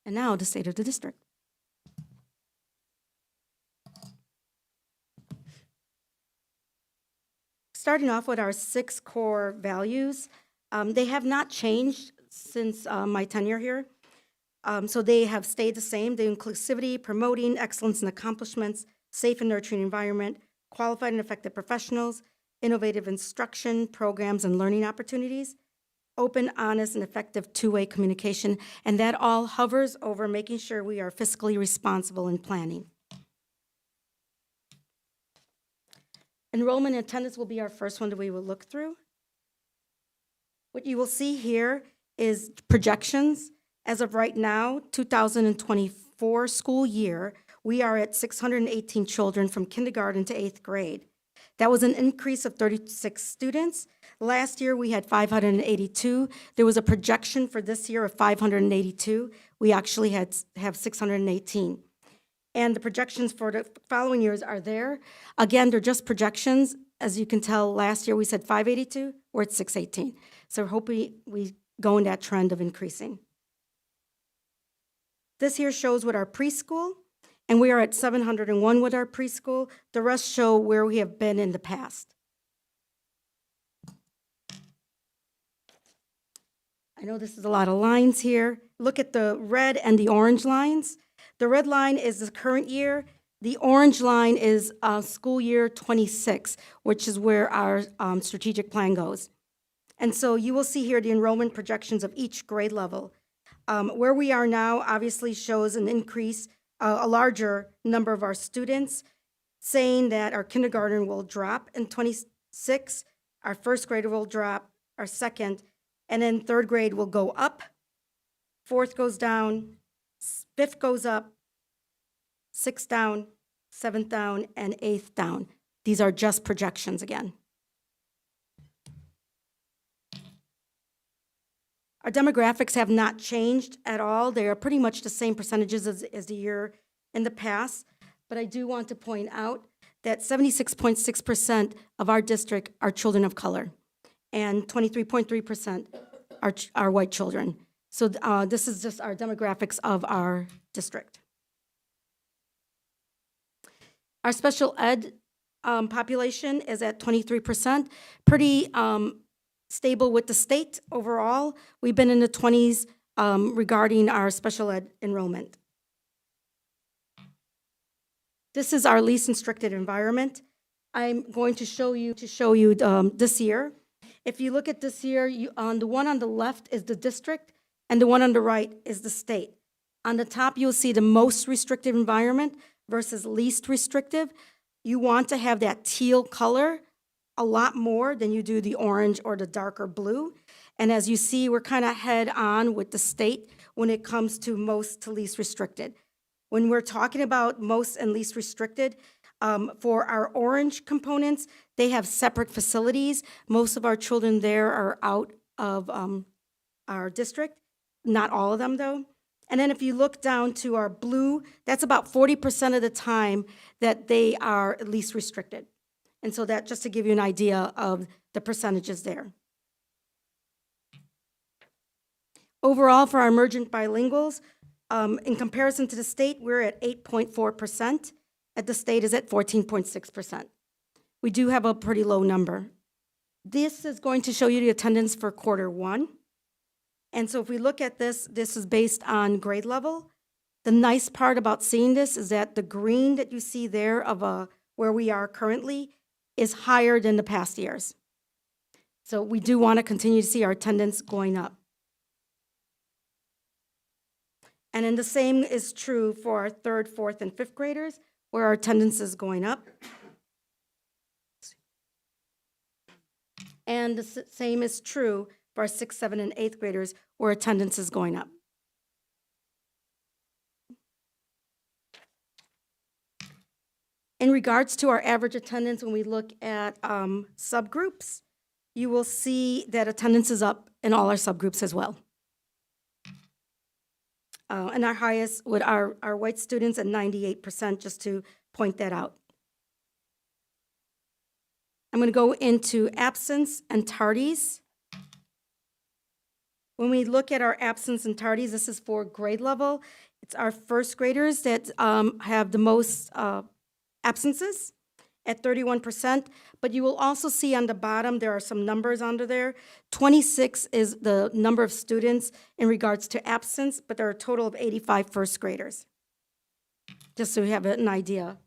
And now the state of the district. Starting off with our 6 core values, they have not changed since my tenure here. So they have stayed the same. The inclusivity, promoting excellence and accomplishments, safe and nurturing environment, qualified and effective professionals, innovative instruction, programs, and learning opportunities, open, honest, and effective two-way communication, and that all hovers over making sure we are fiscally responsible in planning. Enrollment and attendance will be our first one that we will look through. What you will see here is projections. As of right now, 2024 school year, we are at 618 children from kindergarten to 8th grade. That was an increase of 36 students. Last year, we had 582. There was a projection for this year of 582. We actually have 618. And the projections for the following years are there. Again, they're just projections. As you can tell, last year we said 582, we're at 618. So hopefully we go in that trend of increasing. This here shows with our preschool, and we are at 701 with our preschool. The rest show where we have been in the past. I know this is a lot of lines here. Look at the red and the orange lines. The red line is the current year. The orange line is school year 26, which is where our strategic plan goes. And so you will see here the enrollment projections of each grade level. Where we are now obviously shows an increase, a larger number of our students, saying that our kindergarten will drop in 26, our first grader will drop, our second, and then third grade will go up, fourth goes down, fifth goes up, sixth down, seventh down, and eighth down. These are just projections again. Our demographics have not changed at all. They are pretty much the same percentages as the year in the past. But I do want to point out that 76.6% of our district are children of color, and 23.3% are white children. So this is just our demographics of our district. Our special ed population is at 23%, pretty stable with the state overall. We've been in the 20s regarding our special ed enrollment. This is our least restricted environment. I'm going to show you this year. If you look at this year, on the one on the left is the district, and the one on the right is the state. On the top, you'll see the most restrictive environment versus least restrictive. You want to have that teal color a lot more than you do the orange or the darker blue. And as you see, we're kind of head on with the state when it comes to most to least restricted. When we're talking about most and least restricted, for our orange components, they have separate facilities. Most of our children there are out of our district, not all of them though. And then if you look down to our blue, that's about 40% of the time that they are least restricted. And so that, just to give you an idea of the percentages there. Overall, for our emergent bilinguals, in comparison to the state, we're at 8.4%. At the state is at 14.6%. We do have a pretty low number. This is going to show you the attendance for Q1. And so if we look at this, this is based on grade level. The nice part about seeing this is that the green that you see there of where we are currently is higher than the past years. So we do want to continue to see our attendance going up. And then the same is true for our third, fourth, and fifth graders, where our attendance is going up. And the same is true for our sixth, seventh, and eighth graders, where attendance is going up. In regards to our average attendance, when we look at subgroups, you will see that attendance is up in all our subgroups as well. And our highest with our white students at 98%, just to point that out. I'm going to go into absence and tardies. When we look at our absence and tardies, this is for grade level. It's our first graders that have the most absences at 31%. But you will also see on the bottom, there are some numbers under there. 26 is the number of students in regards to absence, but there are a total of 85 first graders, just so you have an idea.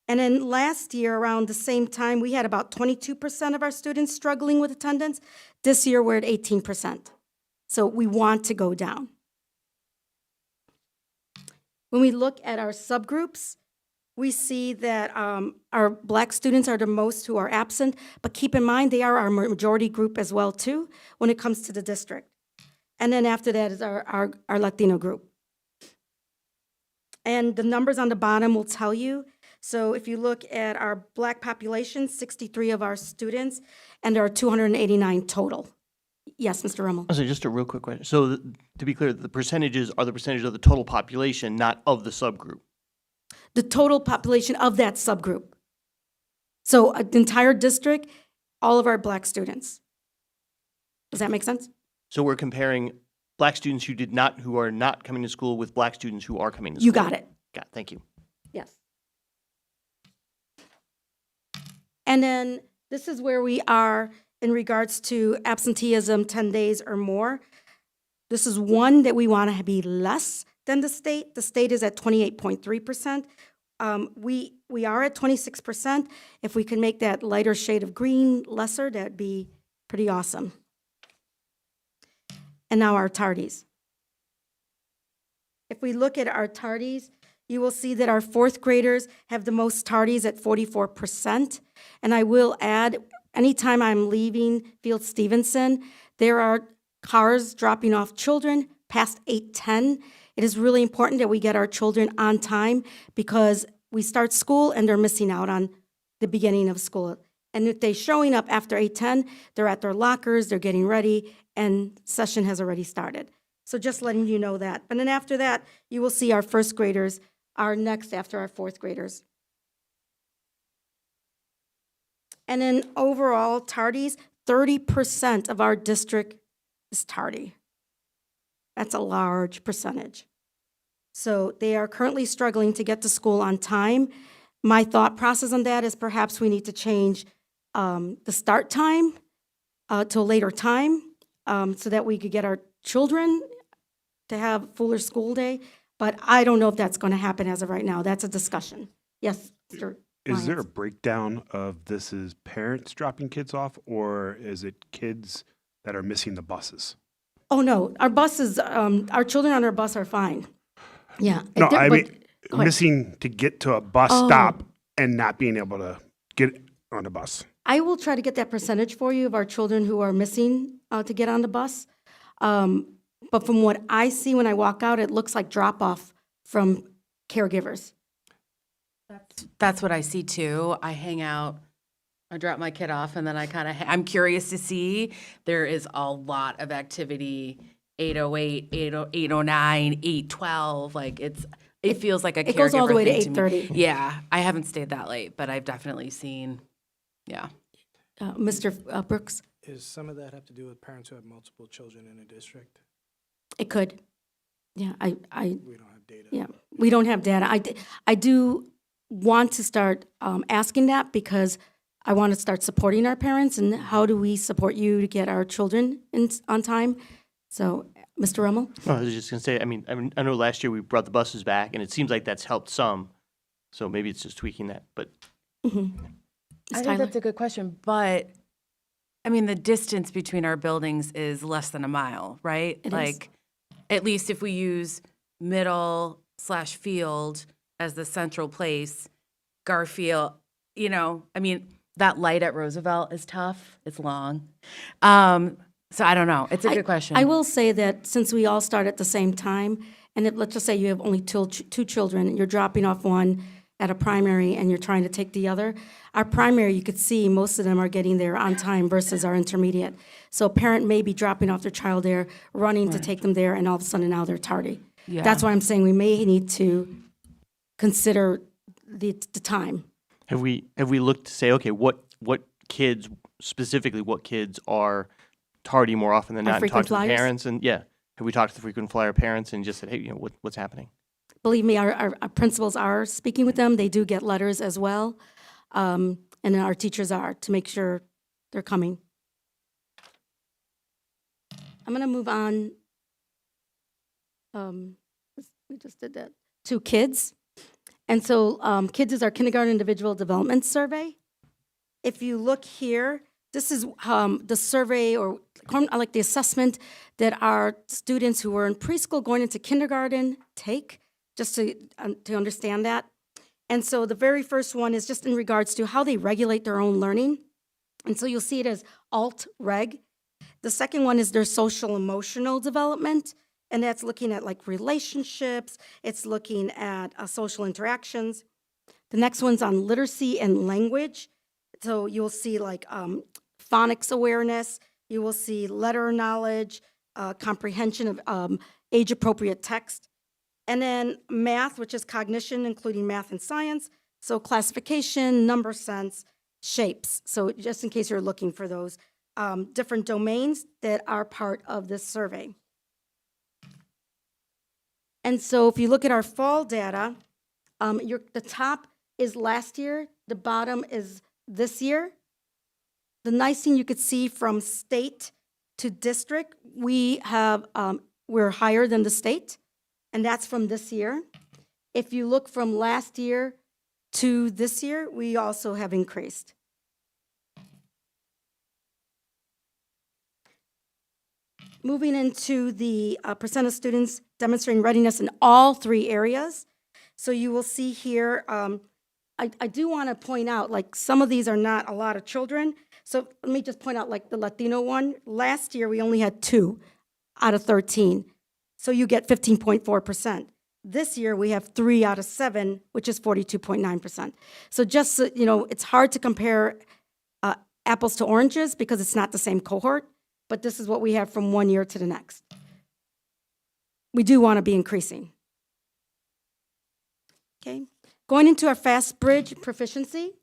And then last year, around the same time, we had about 22% of our students struggling with attendance. This year, we're at 18%. So we want to go down. When we look at our subgroups, we see that our Black students are the most who are absent, but keep in mind, they are our majority group as well, too, when it comes to the district. And then after that is our Latino group. And the numbers on the bottom will tell you. So if you look at our Black population, 63 of our students, and there are 289 total. Yes, Mr. Rummel. So just a real quick question. So to be clear, the percentages are the percentage of the total population, not of the subgroup. The total population of that subgroup. So the entire district, all of our Black students. Does that make sense? So we're comparing Black students who are not coming to school with Black students who are coming to school. You got it. Got it. Thank you. Yes. And then this is where we are in regards to absenteeism 10 days or more. This is one that we want to be less than the state. The state is at 28.3%. We are at 26%. If we can make that lighter shade of green lesser, that'd be pretty awesome. And now our tardies. If we look at our tardies, you will see that our fourth graders have the most tardies at 44%. And I will add, anytime I'm leaving Field Stevenson, there are cars dropping off children past 8:10. It is really important that we get our children on time because we start school and they're missing out on the beginning of school. And if they're showing up after 8:10, they're at their lockers, they're getting ready, and session has already started. So just letting you know that. And then after that, you will see our first graders are next after our fourth graders. And then overall, tardies, 30% of our district is tardy. That's a large percentage. So they are currently struggling to get to school on time. My thought process on that is perhaps we need to change the start time to a later time so that we could get our children to have fuller school day. But I don't know if that's going to happen as of right now. That's a discussion. Yes, Mr. Is there a Lyons. breakdown of this is parents dropping kids off, or is it kids that are missing the buses? Oh, no, our buses, our children on our bus are fine. Yeah. No, I mean, go ahead. missing to get to a bus Oh. stop and not being able to get on a bus. I will try to get that percentage for you of our children who are missing to get on the bus. But from what I see when I walk out, it looks like drop-off from caregivers. That's what I see too. I hang out, I drop my kid off, and then I'm curious to see. There is a lot of activity, 8:08, 8:09, 8:12. Like it feels like a caregiver It goes all the way to thing me. 8:30. Yeah, I haven't stayed that late, but I've definitely seen, yeah. Mr. Brooks? Is some of that have to do with parents who have multiple children in a district? It could. Yeah, I We don't have data. yeah, we don't have data. I do want to start asking that because I want to start supporting our parents and how do we support you to get our children on time? So, Mr. Rummel? I was just going to say, I know last year we brought the buses back, and it seems like that's helped some. So maybe it's just tweaking that. But I Ms. think Tyler? that's a good question, but I mean, the distance between our buildings is less than a mile, right? It is. Like, at least if we use middle/field as the central place, Garfield, I mean, that light at Roosevelt is tough. It's long. So I don't know. It's a good question. I will say that since we all start at the same time, and let's just say you have only two children, and you're dropping off one at a primary and you're trying to take the other, our primary, you could see most of them are getting there on time versus our intermediate. So a parent may be dropping off their child there, running to take them there, and all of a sudden now they're tardy. Yeah. That's why I'm saying we may need to consider the time. have we looked to say, okay, what kids specifically, what kids are tardy more often than Our not and talk frequent to the flyers? parents? And yeah, have we talked to the frequent flyer parents and just said, hey, what's happening? Believe me, our principals are speaking with them. They do get letters as well. And then our teachers are to make sure they're coming. I'm going to move on. We just did that. To kids. And so kids is our kindergarten individual development survey. If you look here, this is the survey or like the assessment that our students who are in preschool going into kindergarten take, just to understand that. And so the very first one is just in regards to how they regulate their own learning. And so you'll see it as alt-reg. The second one is their social emotional development, and that's looking at like relationships. It's looking at social interactions. The next one's on literacy and language. So you'll see like phonics awareness. You will see letter knowledge, comprehension of age-appropriate text. And then math, which is cognition, including math and science. So classification, number sense, shapes. So just in case you're looking for those different domains that are part of this survey. And so if you look at our fall data, the top is last year, the bottom is this year. The nice thing you could see from state to district, we're higher than the state, and that's from this year. If you look from last year to this year, we also have increased. Moving into the percent of students demonstrating readiness in all three areas. So you will see here, I do want to point out, like some of these are not a lot of children. So let me just point out like the Latino one. Last year, we only had 2 out of 13. So you get 15.4%. This year, we have 3 out of 7, which is 42.9%. So just, so, it's hard to compare apples to oranges because it's not the same cohort, but this is what we have from one year to the next. We do want to be increasing. Okay, going into our Fast Bridge proficiency,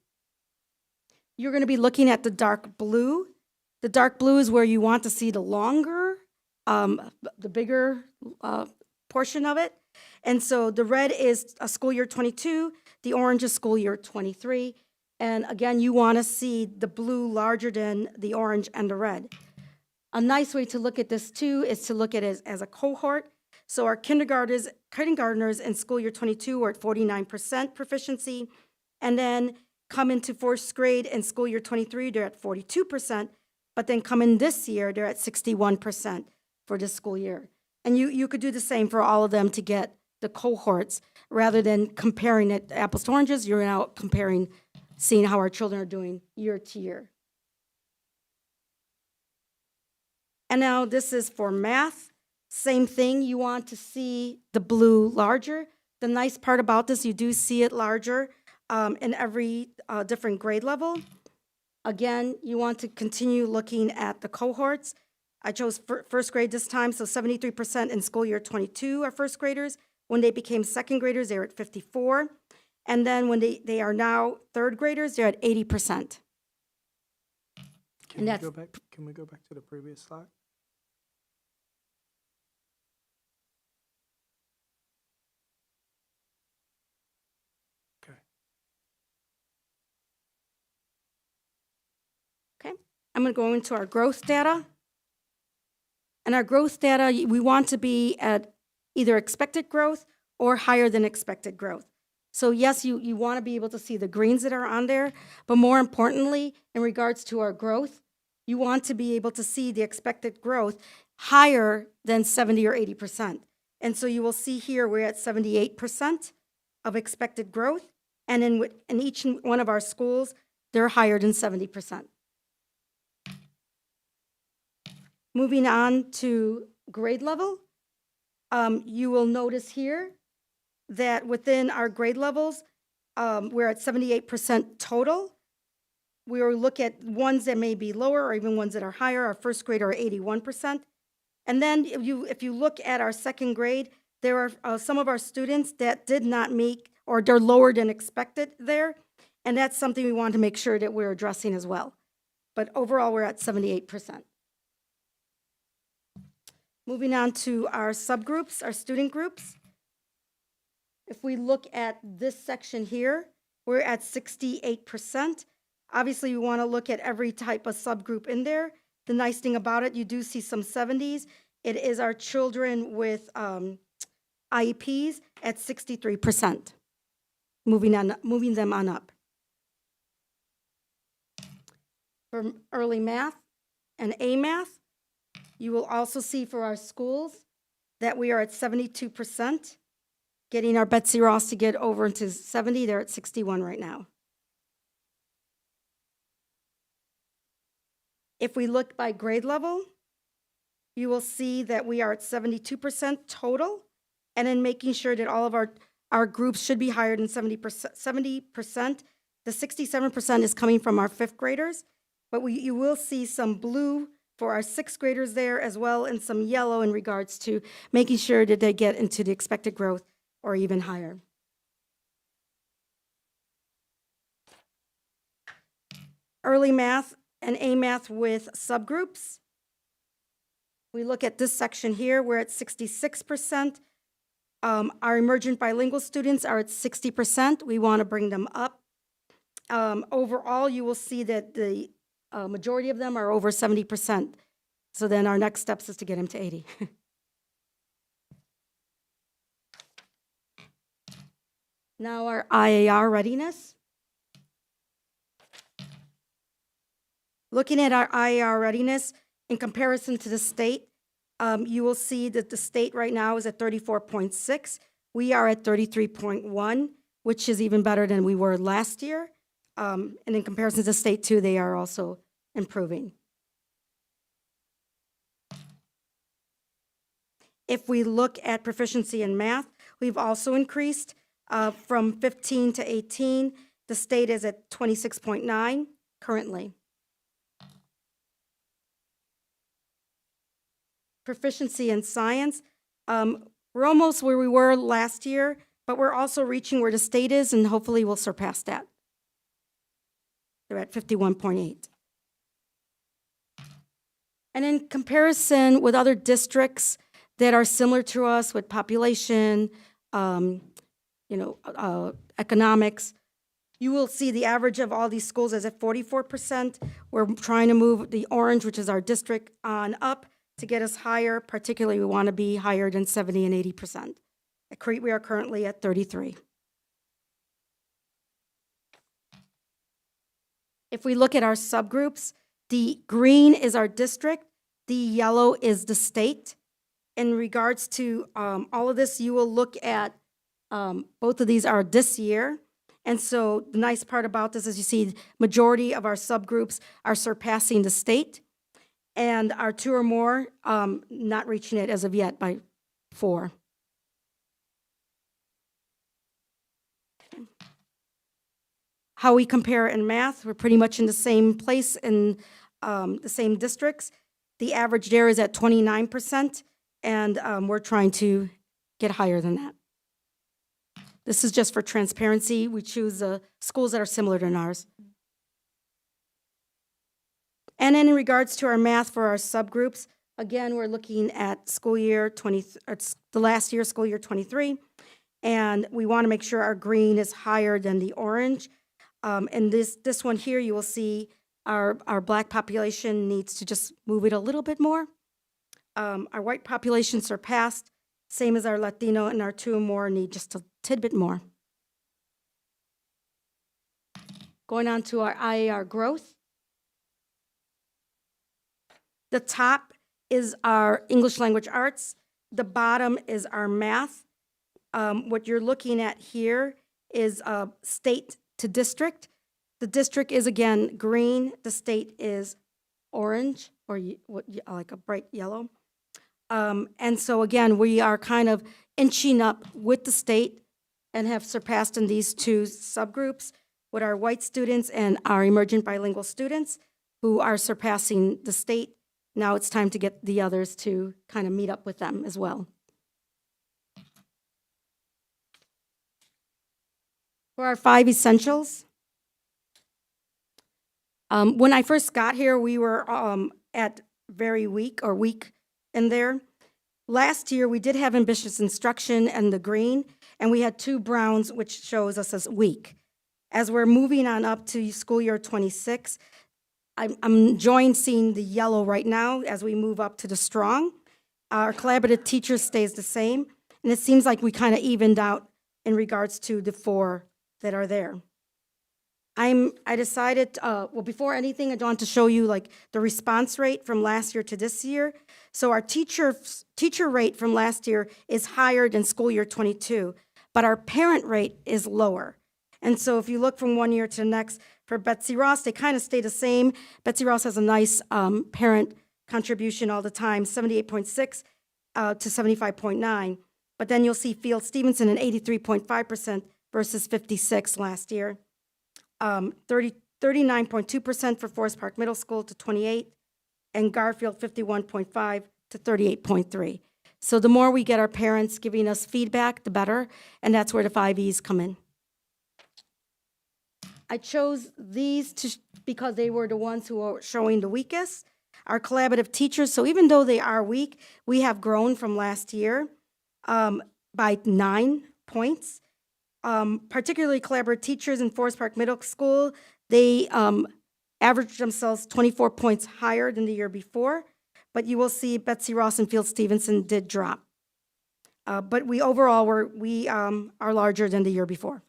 you're going to be looking at the dark blue. The dark blue is where you want to see the longer, the bigger portion of it. And so the red is a school year 22, the orange is school year 23. And again, you want to see the blue larger than the orange and the red. A nice way to look at this too is to look at it as a cohort. So our kindergartners in school year 22 are at 49% proficiency, and then come into fourth grade in school year 23, they're at 42%, but then come in this year, they're at 61% for this school year. And you could do the same for all of them to get the cohorts, rather than comparing it apples to oranges, you're now comparing, seeing how our children are doing year to year. And now this is for math. Same thing, you want to see the blue larger. The nice part about this, you do see it larger in every different grade level. Again, you want to continue looking at the cohorts. I chose first grade this time, so 73% in school year 22 are first graders. When they became second graders, they were at 54. And then when they are now third graders, they're at 80%. Can we go back to the previous slide? Okay, I'm going to go into our growth data. And our growth data, we want to be at either expected growth or higher than expected growth. So yes, you want to be able to see the greens that are on there, but more importantly, in regards to our growth, you want to be able to see the expected growth higher than 70 or 80%. And so you will see here we're at 78% of expected growth, and in each one of our schools, they're higher than 70%. Moving on to grade level, you will notice here that within our grade levels, we're at 78% total. We will look at ones that may be lower or even ones that are higher. Our first grade are 81%. And then if you look at our second grade, there are some of our students that did not meet, or they're lower than expected there. And that's something we want to make sure that we're addressing as well. But overall, we're at 78%. Moving on to our subgroups, our student groups. If we look at this section here, we're at 68%. Obviously, we want to look at every type of subgroup in there. The nice thing about it, you do see some 70s. It is our children with IEPs at 63%, moving them on up. For early math and A math, you will also see for our schools that we are at 72%, getting our Betsy Ross to get over into 70. They're at 61 right now. If we look by grade level, you will see that we are at 72% total, and then making sure that all of our groups should be higher than 70%. 70%. The 67% is coming from our fifth graders, but you will see some blue for our sixth graders there as well, and some yellow in regards to making sure that they get into the expected growth or even higher. Early math and A math with subgroups. We look at this section here, we're at 66%. Our emergent bilingual students are at 60%. We want to bring them up. Overall, you will see that the majority of them are over 70%. So then our next steps is to get them to 80. Now our IAR readiness. Looking at our IAR readiness in comparison to the state, you will see that the state right now is at 34.6. We are at 33.1, which is even better than we were last year. And in comparison to the state too, they are also improving. If we look at proficiency in math, we've also increased from 15 to 18. The state is at 26.9 currently. Proficiency in science, we're almost where we were last year, but we're also reaching where the state is, and hopefully we'll surpass that. They're at 51.8. And in comparison with other districts that are similar to us with population, economics, you will see the average of all these schools is at 44%. We're trying to move the orange, which is our district, on up to get us higher. Particularly, we want to be higher than 70 and 80%. At Crete, we are currently at 33. If we look at our subgroups, the green is our district, the yellow is the state. In regards to all of this, you will look at both of these are this year. And so the nice part about this is you see majority of our subgroups are surpassing the state, and our two or more not reaching it as of yet by 4. How we compare in math, we're pretty much in the same place in the same districts. The average there is at 29%, and we're trying to get higher than that. This is just for transparency. We choose schools that are similar to ours. And then in regards to our math for our subgroups, again, we're looking at school year 20, the last year, school year 23, and we want to make sure our green is higher than the orange. And this one here, you will see our black population needs to just move it a little bit more. Our white population surpassed, same as our Latino, and our two or more need just a tidbit more. Going on to our IAR growth. The top is our English language arts. The bottom is our math. What you're looking at here is state to district. The district is, again, green. The state is orange, or like a bright yellow. And so, again, we are kind of inching up with the state and have surpassed in these two subgroups with our white students and our emergent bilingual students who are surpassing the state. Now it's time to get the others to kind of meet up with them as well. For our 5 essentials, when I first got here, we were at very weak in there. Last year, we did have ambitious instruction and the green, and we had 2 browns, which shows us as weak. As we're moving on up to school year 26, I'm enjoying seeing the yellow right now as we move up to the strong. Our collaborative teacher stays the same, and it seems like we kind of evened out in regards to the 4 that are there. I decided, well, before anything, I want to show you like the response rate from last year to this year. So our teacher rate from last year is higher than school year 22, but our parent rate is lower. And so if you look from one year to the next, for Betsy Ross, they kind of stay the same. Betsy Ross has a nice parent contribution all the time, 78.6 to 75.9. But then you'll see Field Stevenson at 83.5% versus 56 last year. 39.2% for Forest Park Middle School to 28, and Garfield 51.5 to 38.3. So the more we get our parents giving us feedback, the better, and that's where the 5 E's come in. I chose these because they were the ones who are showing the weakest. Our collaborative teachers, so even though they are weak, we have grown from last year by 9 points. Particularly collaborative teachers in Forest Park Middle School, they averaged themselves 24 points higher than the year before, but you will see Betsy Ross and Field Stevenson did drop. But we overall are larger than the year before,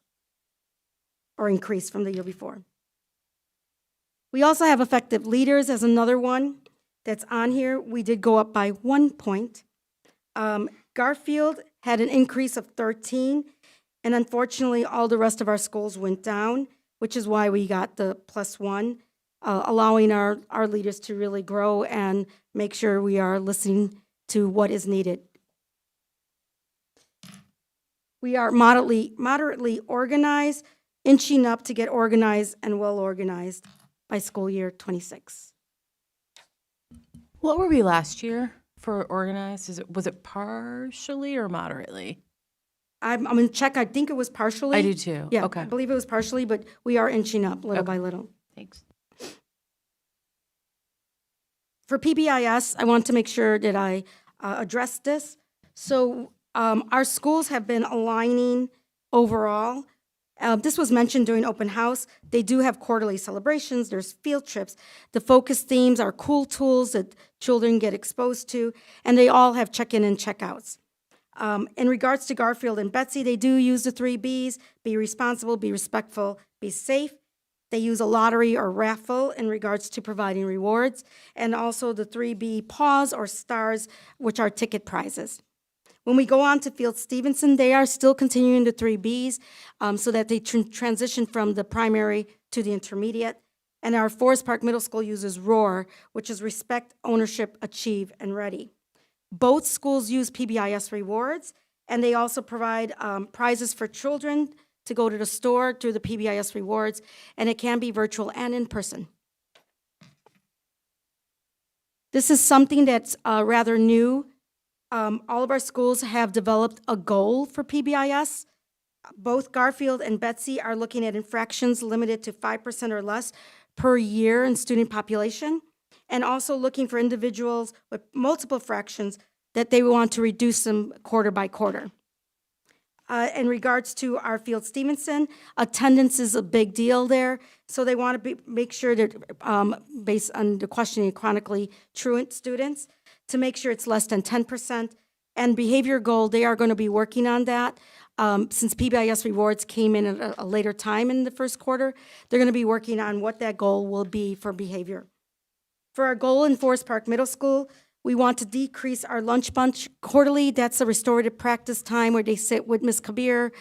or increased from the year before. We also have effective leaders as another one that's on here. We did go up by 1 point. Garfield had an increase of 13. And unfortunately, all the rest of our schools went down, which is why we got the +1, allowing our leaders to really grow and make sure we are listening to what is needed. We are moderately organized, inching up to get organized and well organized by school year 26. What were we last year for organized? Was it partially or moderately? I'm going to check. I think it was partially. I do too. Yeah, Okay. I believe it was partially, but we are inching up little by little. Thanks. For PBIS, I want to make sure that I address this. So our schools have been aligning overall. This was mentioned during open house. They do have quarterly celebrations. There's field trips. The focus themes are cool tools that children get exposed to, and they all have check-in and check-outs. In regards to Garfield and Betsy, they do use the 3 Bs: be responsible, be respectful, be safe. They use a lottery or raffle in regards to providing rewards, and also the 3B paws or stars, which are ticket prizes. When we go on to Field Stevenson, they are still continuing the 3 Bs so that they transition from the primary to the intermediate. And our Forest Park Middle School uses ROAR, which is respect, ownership, achieve, and ready. Both schools use PBIS rewards, and they also provide prizes for children to go to the store through the PBIS rewards, and it can be virtual and in person. This is something that's rather new. All of our schools have developed a goal for PBIS. Both Garfield and Betsy are looking at infractions limited to 5% or less per year in student population, and also looking for individuals with multiple fractions that they want to reduce them quarter by quarter. In regards to our Field Stevenson, attendance is a big deal there, so they want to make sure that, based on the questioning chronically truant students, to make sure it's less than 10%. And behavior goal, they are going to be working on that. Since PBIS rewards came in at a later time in the first quarter, they're going to be working on what that goal will be for behavior. For our goal in Forest Park Middle School, we want to decrease our lunch bunch quarterly. That's a restorative practice time where they sit with Ms. Kabir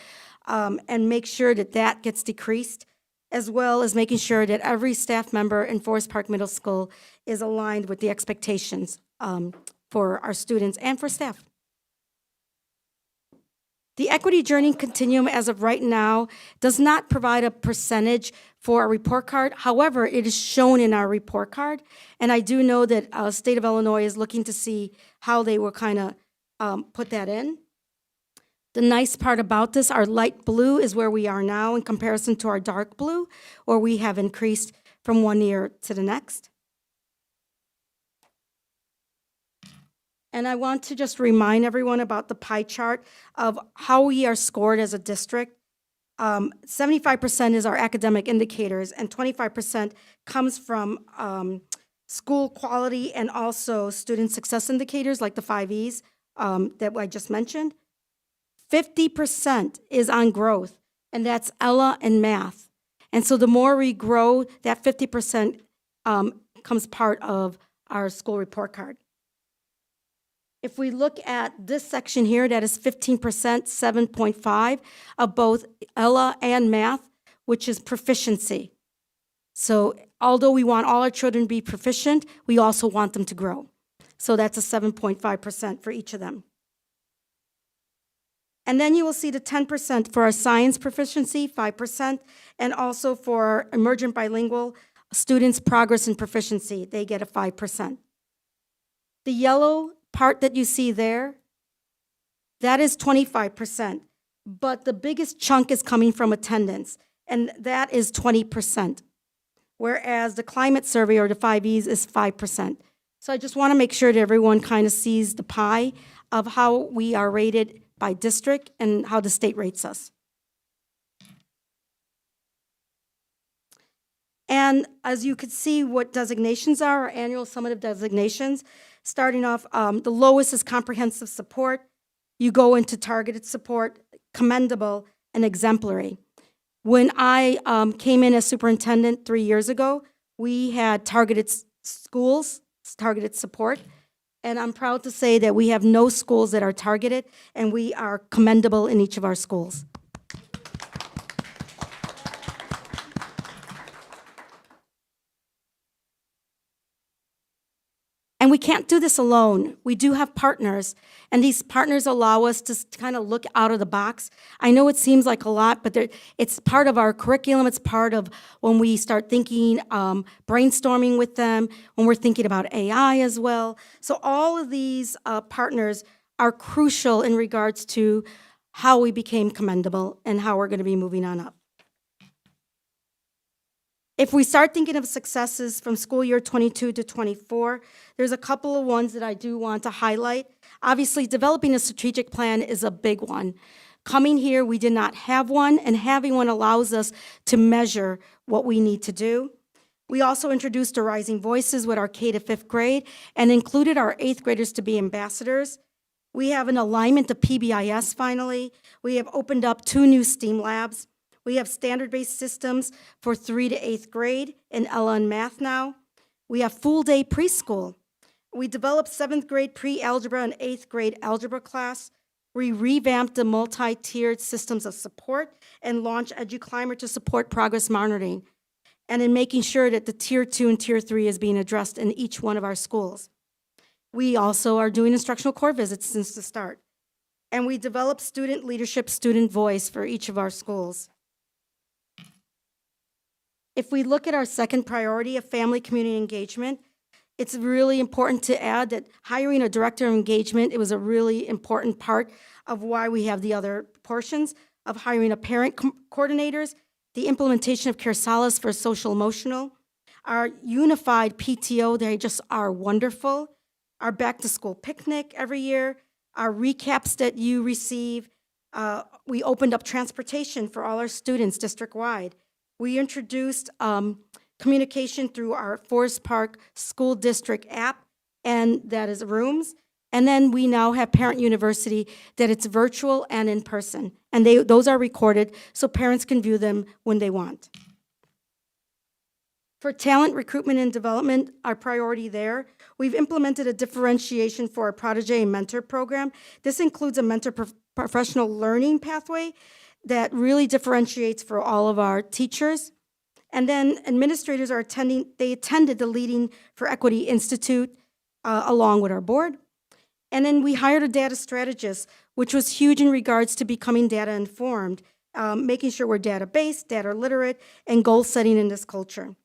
and make sure that that gets decreased, as well as making sure that every staff member in Forest Park Middle School is aligned with the expectations for our students and for staff. The Equity Journey Continuum, as of right now, does not provide a percentage for a report card. However, it is shown in our report card, and I do know that State of Illinois is looking to see how they will kind of put that in. The nice part about this, our light blue is where we are now in comparison to our dark blue, where we have increased from one year to the next. And I want to just remind everyone about the pie chart of how we are scored as a district. 75% is our academic indicators, and 25% comes from school quality and also student success indicators like the 5Es that I just mentioned. 50% is on growth, and that's ELA and math. And so the more we grow, that 50% comes part of our school report card. If we look at this section here, that is 15%, 7.5 of both ELA and math, which is proficiency. So although we want all our children to be proficient, we also want them to grow. So that's a 7.5% for each of them. And then you will see the 10% for our science proficiency, 5%, and also for emergent bilingual students' progress and proficiency, they get a 5%. The yellow part that you see there, that is 25%, but the biggest chunk is coming from attendance, and that is 20%, whereas the climate survey, or the 5Es, is 5%. So I just want to make sure that everyone kind of sees the pie of how we are rated by district and how the state rates us. And as you could see what designations are, our annual summative designations, starting off, the lowest is comprehensive support. You go into targeted support, commendable, and exemplary. When I came in as superintendent 3 years ago, we had targeted schools, targeted support, and I'm proud to say that we have no schools that are targeted, and we are commendable in each of our schools. And we can't do this alone. We do have partners, and these partners allow us to kind of look out of the box. I know it seems like a lot, but it's part of our curriculum. It's part of when we start thinking, brainstorming with them, when we're thinking about AI as well. So all of these partners are crucial in regards to how we became commendable and how we're going to be moving on up. If we start thinking of successes from school year 22 to 24, there's a couple of ones that I do want to highlight. Obviously, developing a strategic plan is a big one. Coming here, we did not have one, and having one allows us to measure what we need to do. We also introduced a Rising Voices with our K to 5th grade and included our 8th graders to be ambassadors. We have an alignment to PBIS finally. We have opened up 2 new STEAM labs. We have standard-based systems for 3 to 8th grade in ELA and math now. We have full-day preschool. We developed 7th grade pre-algebra and 8th grade algebra class. We revamped the multi-tiered systems of support and launched EduClimber to support progress monitoring, and in making sure that the Tier 2 and Tier 3 is being addressed in each one of our schools. We also are doing instructional core visits since the start. And we developed student leadership, student voice for each of our schools. If we look at our second priority of family community engagement, it's really important to add that hiring a director of engagement, it was a really important part of why we have the other portions of hiring a parent coordinators, the implementation of Care Solace for social emotional, our unified PTO, they just are wonderful, our back to school picnic every year, our recaps that you receive. We opened up transportation for all our students district-wide. We introduced communication through our Forest Park School District app, and that is Rooms. And then we now have Parent University, that it's virtual and in person. And those are recorded so parents can view them when they want. For talent recruitment and development, our priority there, we've implemented a differentiation for our Protégé and Mentor program. This includes a mentor professional learning pathway that really differentiates for all of our teachers. And then administrators are attended the Leading for Equity Institute along with our board. And then we hired a data strategist, which was huge in regards to becoming data informed, making sure we're data-based, data literate, and goal setting in this culture.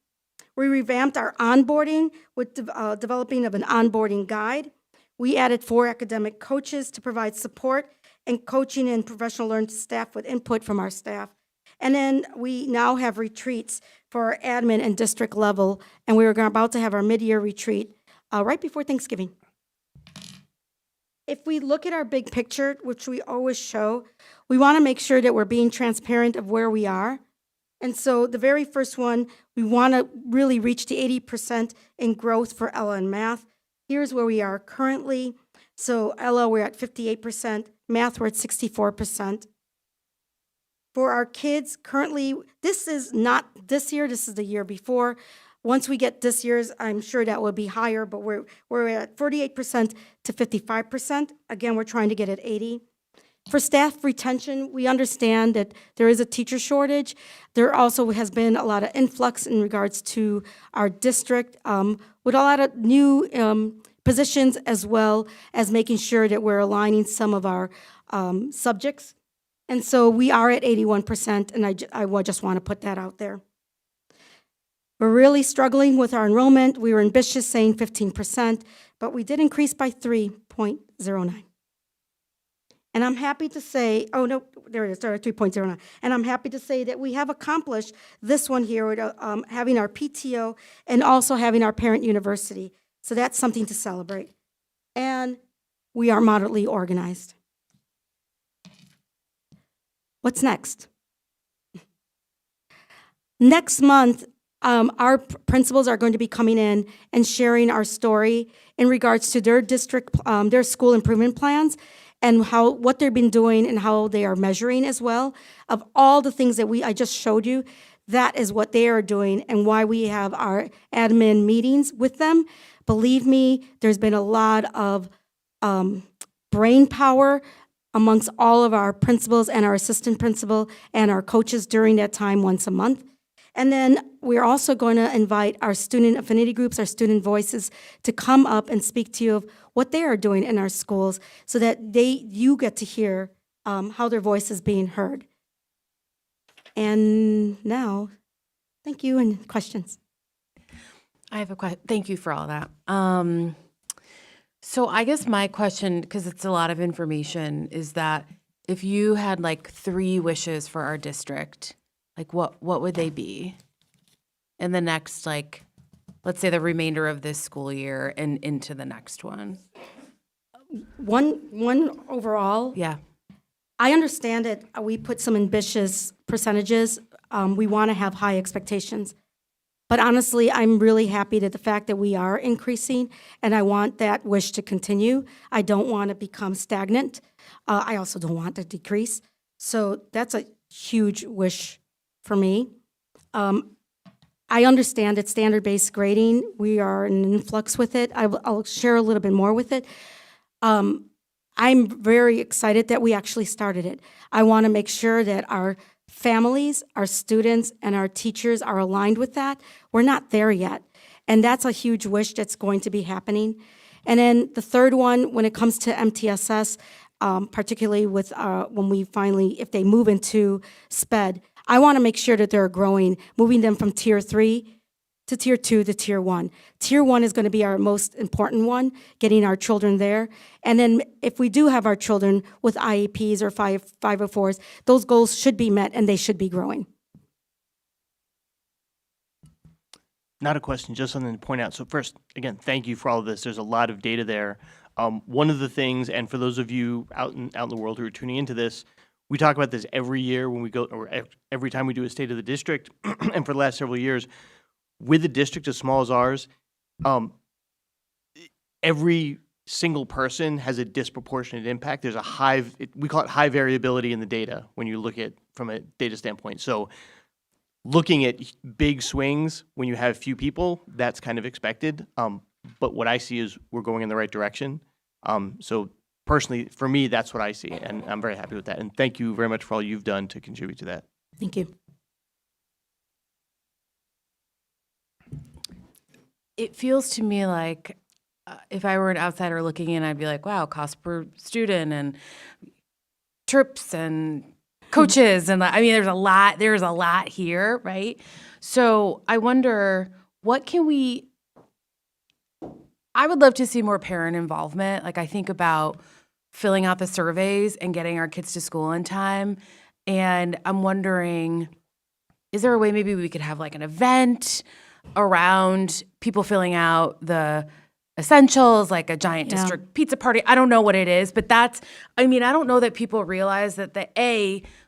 We revamped our onboarding with developing of an onboarding guide. We added 4 academic coaches to provide support and coaching and professional learning staff with input from our staff. And then we now have retreats for our admin and district level, and we were about to have our mid-year retreat right before Thanksgiving. if we look at our big picture, which we always show, we want to make sure that we're being transparent of where we are. And so the very first one, we want to really reach the 80% in growth for Ella and math. Here's where we are currently. So Ella, we're at 58%. Math, we're at 64%. For our kids, currently, this is not this year, this is the year before. Once we get this year's, I'm sure that will be higher, but we're at 48% to 55%. Again, we're trying to get at 80. For staff retention, we understand that there is a teacher shortage. There also has been a lot of influx in regards to our district with a lot of new positions, as well as making sure that we're aligning some of our subjects. And so we are at 81%, and I just want to put that out there. We're really struggling with our enrollment. We were ambitious saying 15%, but we did increase by 3.09. And I'm happy to say, oh no, there it is, sorry, 3.09. And I'm happy to say that we have accomplished this one here with having our PTO and also having our parent university. So that's something to celebrate. And we are moderately organized. What's next? Next month, our principals are going to be coming in and sharing our story in regards to their district, their school improvement plans, and what they've been doing and how they are measuring as well. Of all the things that I just showed you, that is what they are doing and why we have our admin meetings with them. Believe me, there's been a lot of brain power amongst all of our principals and our assistant principal and our coaches during that time once a month. And then we're also going to invite our student affinity groups, our student voices, to come up and speak to you of what they are doing in our schools so that you get to hear how their voice is being heard. And now, thank you, and questions. I have a question. Thank you for all that. So I guess my question, because it's a lot of information, is that if you had like 3 wishes for our district, like what would they be in the next, like, let's say the remainder of this school year and into the next one? One overall, Yeah. I understand that we put some ambitious percentages. We want to have high expectations. But honestly, I'm really happy that the fact that we are increasing, and I want that wish to continue. I don't want to become stagnant. I also don't want to decrease. So that's a huge wish for me. I understand that standard-based grading, we are in influx with it. I'll share a little bit more with it. I'm very excited that we actually started it. I want to make sure that our families, our students, and our teachers are aligned with that. We're not there yet. And that's a huge wish that's going to be happening. And then the third one, when it comes to MTSS, particularly with when we finally, if they move into SPED, I want to make sure that they're growing, moving them from Tier 3 to Tier 2 to Tier 1. Tier 1 is going to be our most important one, getting our children there. And then if we do have our children with IEPs or 504s, those goals should be met and they should be growing. Not a question, just something to point out. So first, again, thank you for all of this. There's a lot of data there. One of the things, and for those of you out in the world who are tuning into this, we talk about this every year when we go, or every time we do a State of the District, and for the last several years, with a district as small as ours, every single person has a disproportionate impact. There's a we call it high variability in the data when you look at from a data standpoint. So looking at big swings when you have few people, that's kind of expected. But what I see is we're going in the right direction. So personally, for me, that's what I see, and I'm very happy with that. And thank you very much for all you've done to contribute to that. Thank you. It feels to me like if I were an outsider looking in, I'd be like, wow, cost per student and trips and coaches. And I mean, there's a lot here, right? So I wonder, I would love to see more parent involvement. Like I think about filling out the surveys and getting our kids to school on time. And I'm wondering, is there a way maybe we could have like an event around people filling out the essentials, like a giant Yeah. district pizza party. I don't know what it is, but I don't know that people realize that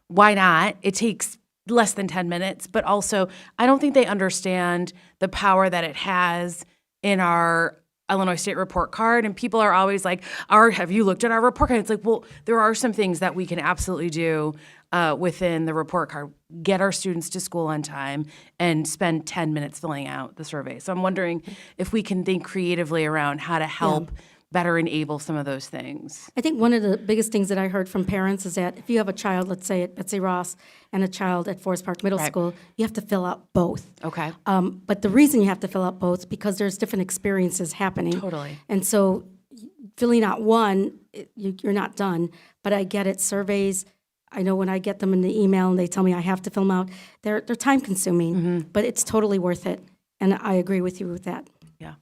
why not? It takes less than 10 minutes, but also I don't think they understand the power that it has in our Illinois State report card. And people are always like, have you looked at our report card? It's like, well, there are some things that we can absolutely do within the report card. Get our students to school on time and spend 10 minutes filling out the survey. So I'm wondering if we can think creatively around how to help better enable some of those things. I think one of the biggest things that I heard from parents is that if you have a child, let's say at Betsy Ross, and a child at Forest Park Middle Right. School, you have to fill out both. Okay. But the reason you have to fill out both is because there's different experiences happening. Totally. And so filling out one, you're not done. But I get it, surveys, I know when I get them in the email and they tell me I have to fill them out, they're time consuming, but it's totally worth it. And I agree with you with that. Yeah.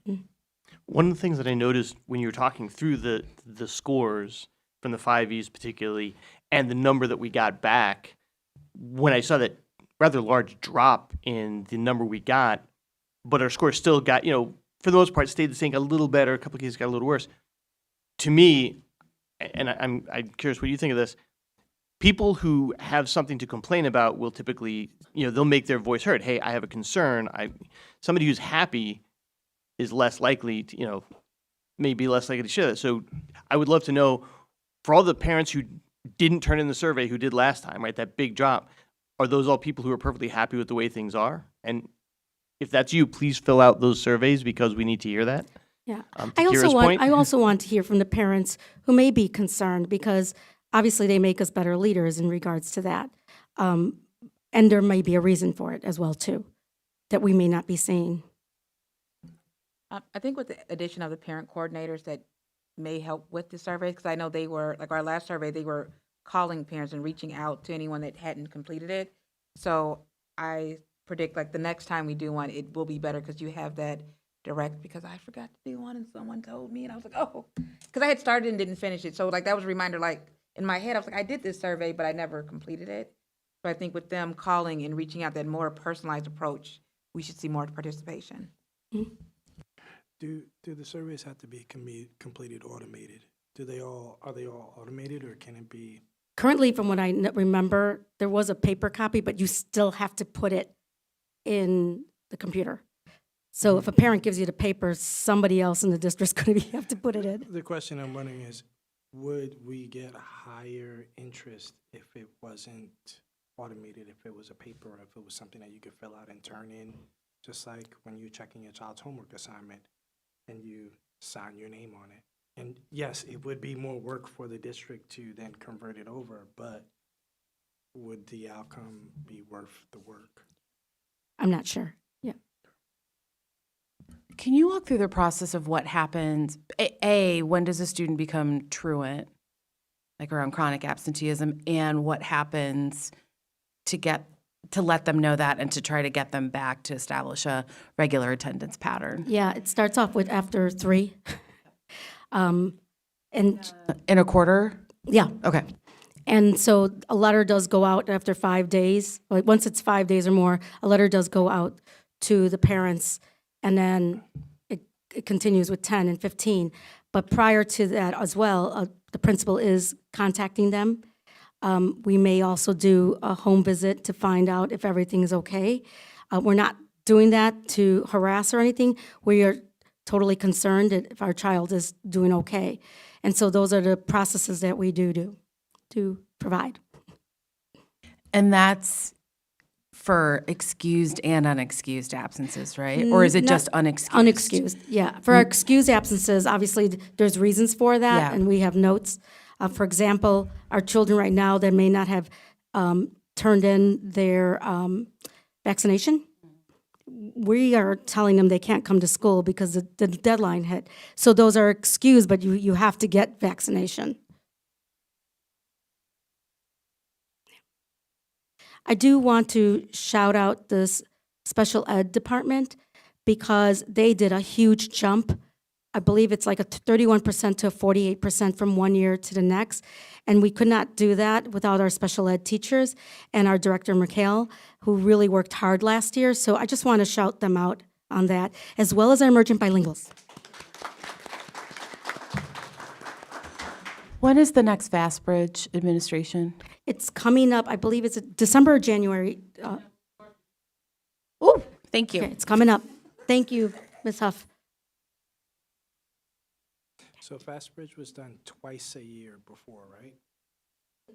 One of the things that I noticed when you were talking through the scores from the 5Es particularly, and the number that we got back, when I saw that rather large drop in the number we got, but our score still got, for the most part, stayed the same, got a little better, a couple of cases got a little worse. To me, and I'm curious what you think of this, people who have something to complain about will typically, they'll make their voice heard. Hey, I have a concern. Somebody who's happy is less likely to, maybe less likely to share that. So I would love to know, for all the parents who didn't turn in the survey, who did last time, right, that big drop, are those all people who are perfectly happy with the way things are? And if that's you, please fill out those surveys because we need to hear that. Yeah. To I Kira's also point. want to hear from the parents who may be concerned because obviously they make us better leaders in regards to that. And there may be a reason for it as well, too, that we may not be seeing. I think with the addition of the parent coordinators that may help with the surveys, because I know they were, like our last survey, they were calling parents and reaching out to anyone that hadn't completed it. So I predict like the next time we do one, it will be better because you have that direct, because I forgot to do one and someone told me and I was like, oh, because I had started and didn't finish it. So like that was a reminder, like in my head, I was like, I did this survey, but I never completed it. So I think with them calling and reaching out, that more personalized approach, we should see more participation. Do the surveys have to be completed automated? Are they all automated, or can it be? Currently, from what I remember, there was a paper copy, but you still have to put it in the computer. So if a parent gives you the paper, somebody else in the district's going to have to put it in. The question I'm wondering is, would we get a higher interest if it wasn't automated, if it was a paper, or if it was something that you could fill out and turn in, just like when you're checking your child's homework assignment and you sign your name on it? And yes, it would be more work for the district to then convert it over, but would the outcome be worth the work? I'm not sure. Yeah. Can you walk through the process of what happens? When does a student become truant, like around chronic absenteeism, and what happens to let them know that and to try to get them back to establish a regular attendance pattern? Yeah, it starts off with after 3. And In a quarter? yeah, Okay. and so a letter does go out after 5 days. Like once it's 5 days or more, a letter does go out to the parents, and then it continues with 10 and 15. But prior to that as well, the principal is contacting them. We may also do a home visit to find out if everything is okay. We're not doing that to harass or anything. We are totally concerned if our child is doing okay. And so those are the processes that we do to provide. And that's for excused and unexcused absences, right? Or is it Not- just unexcused? Unexcused, yeah. For our excused absences, obviously, there's reasons for that, Yeah. and we have notes. For example, our children right now that may not have turned in their vaccination, we are telling them they can't come to school because the deadline hit. So those are excused, but you have to get vaccination. I do want to shout out this special ed department because they did a huge jump. I believe it's like a 31% to a 48% from one year to the next. And we could not do that without our special ed teachers and our director, Mikhail, who really worked hard last year. So I just want to shout them out on that, as well as our emergent bilinguals. When is the next Fastbridge administration? It's coming up, I believe it's December or January. Oh, thank you. Okay, it's coming up. Thank you, Ms. Huff. So Fastbridge was done twice a year before, right?